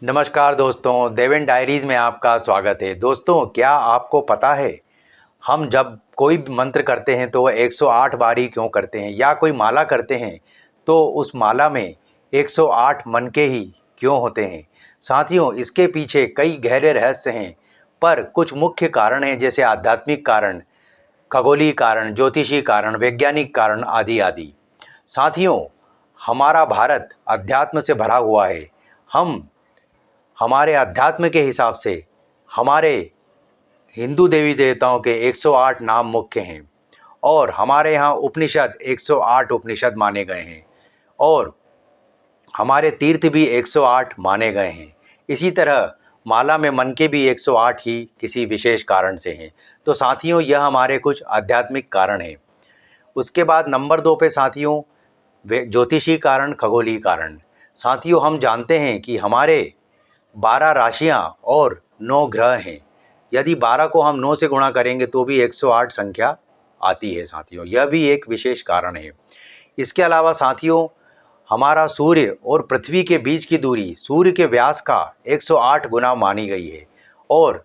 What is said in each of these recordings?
नमस्कार दोस्तों, देवेन डायरीज़ में आपका स्वागत है। दोस्तों, क्या आपको पता है हम जब कोई भी मंत्र करते हैं तो वह 108 बार ही क्यों करते हैं, या कोई माला करते हैं तो उस माला में 108 मनके ही क्यों होते हैं। साथियों, इसके पीछे कई गहरे रहस्य हैं, पर कुछ मुख्य कारण हैं, जैसे आध्यात्मिक कारण, खगोलीय कारण, ज्योतिषी कारण, वैज्ञानिक कारण आदि आदि। साथियों, हमारा भारत अध्यात्म से भरा हुआ है। हम हमारे अध्यात्म के हिसाब से हमारे हिंदू देवी देवताओं के 108 नाम मुख्य हैं, और हमारे यहाँ उपनिषद 108 उपनिषद माने गए हैं, और हमारे तीर्थ भी 108 माने गए हैं। इसी तरह माला में मनके भी 108 ही किसी विशेष कारण से हैं। तो साथियों, यह हमारे कुछ आध्यात्मिक कारण हैं। उसके बाद नंबर 2 पे साथियों, ज्योतिषी कारण, खगोलीय कारण। साथियों, हम जानते हैं कि हमारे 12 राशियां और 9 ग्रह हैं। यदि 12 को हम 9 से गुणा करेंगे तो भी 108 संख्या आती है। साथियों, यह भी एक विशेष कारण है। इसके अलावा साथियों, हमारा सूर्य और पृथ्वी के बीच की दूरी सूर्य के व्यास का 108 गुना मानी गई है, और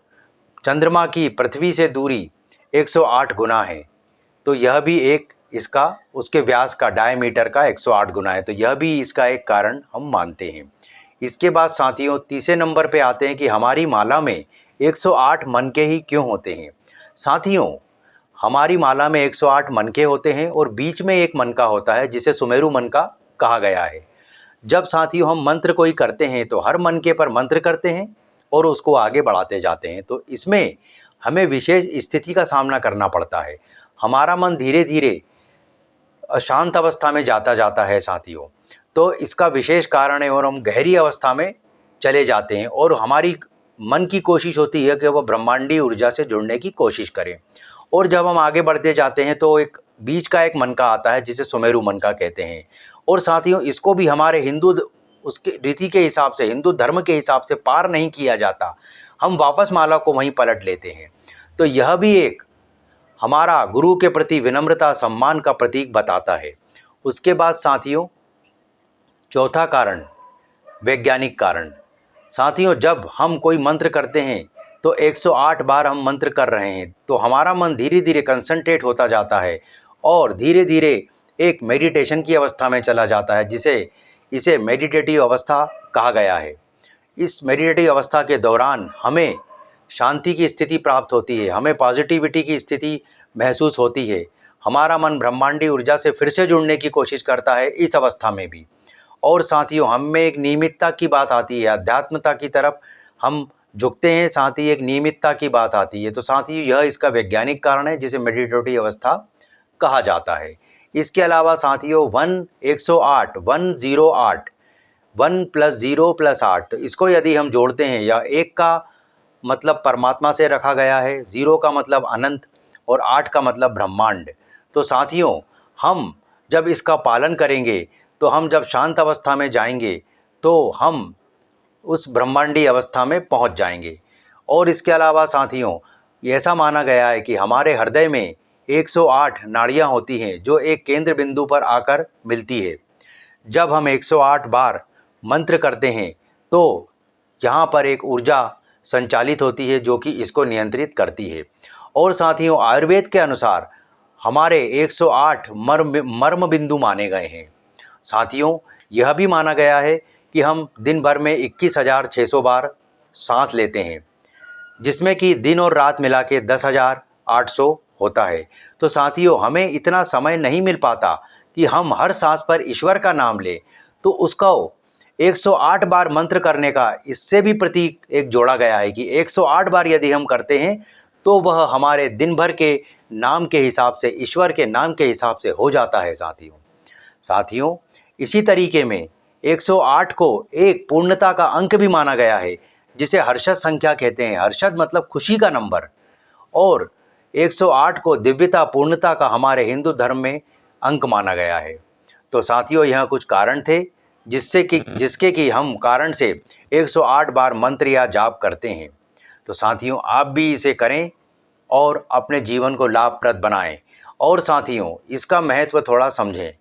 चंद्रमा की पृथ्वी से दूरी 108 गुना है। तो यह भी एक इसका उसके व्यास का डायमीटर का 108 गुना है। तो यह भी इसका एक कारण हम मानते हैं। इसके बाद साथियों, तीसरे नंबर पे आते हैं कि हमारी माला में 108 मनके ही क्यों होते हैं। साथियों, हमारी माला में 108 मनके होते हैं, और बीच में एक मनका होता है जिसे सुमेरु मनका कहा गया है। जब साथियों हम मंत्र कोई करते हैं तो हर मनके पर मंत्र करते हैं और उसको आगे बढ़ाते जाते हैं। तो इसमें हमें विशेष स्थिति का सामना करना पड़ता है। हमारा मन धीरे धीरे अशांत अवस्था में जाता जाता है साथियों। तो इसका विशेष कारण है, और हम गहरी अवस्था में चले जाते हैं, और हमारी मन की कोशिश होती है कि वह ब्रह्मांडीय ऊर्जा से जुड़ने की कोशिश करें। और जब हम आगे बढ़ते जाते हैं तो एक बीच का एक मनका आता है जिसे सुमेरु मनका कहते हैं। और साथियों, इसको भी हमारे उसके रीति के हिसाब से, हिंदू धर्म के हिसाब से पार नहीं किया जाता। हम वापस माला को वहीं पलट लेते हैं। तो यह भी एक हमारा गुरु के प्रति विनम्रता, सम्मान का प्रतीक बताता है। उसके बाद साथियों, चौथा कारण, वैज्ञानिक कारण। साथियों, जब हम कोई मंत्र करते हैं तो 108 बार हम मंत्र कर रहे हैं, तो हमारा मन धीरे धीरे कंसंट्रेट होता जाता है, और धीरे धीरे एक मेडिटेशन की अवस्था में चला जाता है, इसे मेडिटेटिव अवस्था कहा गया है। इस मेडिटेटिव अवस्था के दौरान हमें शांति की स्थिति प्राप्त होती है, हमें पॉजिटिविटी की स्थिति महसूस होती है। हमारा मन ब्रह्मांडी ऊर्जा से फिर से जुड़ने की कोशिश करता है इस अवस्था में भी। और साथियों, हम में एक नियमितता की बात आती है, अध्यात्मता की तरफ हम झुकते हैं, साथ ही एक नियमितता की बात आती है। तो साथियों, यह इसका वैज्ञानिक कारण है जिसे मेडिटेटिव अवस्था कहा जाता है। इसके अलावा साथियों, 108 108 1 + 0 + 8, तो इसको यदि हम जोड़ते हैं, या 1 का मतलब परमात्मा से रखा गया है, 0 का मतलब अनंत, और 8 का मतलब ब्रह्मांड। तो साथियों, हम जब इसका पालन करेंगे, तो हम जब शांत अवस्था में जाएंगे तो हम उस ब्रह्मांडी अवस्था में पहुंच जाएंगे। और इसके अलावा साथियों, ऐसा माना गया है कि हमारे हृदय में 108 नाड़ियां होती हैं जो एक केंद्र बिंदु पर आकर मिलती है। जब हम 108 बार मंत्र करते हैं तो यहाँ पर एक ऊर्जा संचालित होती है जो कि इसको नियंत्रित करती है। और साथियों, आयुर्वेद के अनुसार हमारे 108 मर्म बिंदु माने गए हैं। साथियों, यह भी माना गया है कि हम दिन भर में 21,600 बार सांस लेते हैं, जिसमें कि दिन और रात मिला के 10,800 होता है। तो साथियों, हमें इतना समय नहीं मिल पाता कि हम हर सांस पर ईश्वर का नाम लें। तो उसका 108 बार मंत्र करने का इससे भी प्रतीक एक जोड़ा गया है कि 108 बार यदि हम करते हैं तो वह हमारे दिन भर के नाम के हिसाब से, ईश्वर के नाम के हिसाब से हो जाता है। साथियों, इसी तरीके में 108 को एक पूर्णता का अंक भी माना गया है, जिसे हर्षद संख्या कहते हैं। हर्षद मतलब खुशी का नंबर, और 108 को दिव्यता, पूर्णता का हमारे हिंदू धर्म में अंक माना गया है। तो साथियों, यह कुछ कारण थे जिसके कि हम कारण से 108 बार मंत्र या जाप करते हैं। तो साथियों, आप भी इसे करें और अपने जीवन को लाभप्रद बनाएं। और साथियों, इसका महत्व थोड़ा समझें।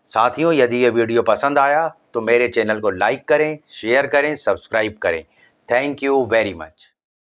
साथियों, यदि ये वीडियो पसंद आया तो मेरे चैनल को लाइक करें, शेयर करें, सब्सक्राइब करें। Thank you very much.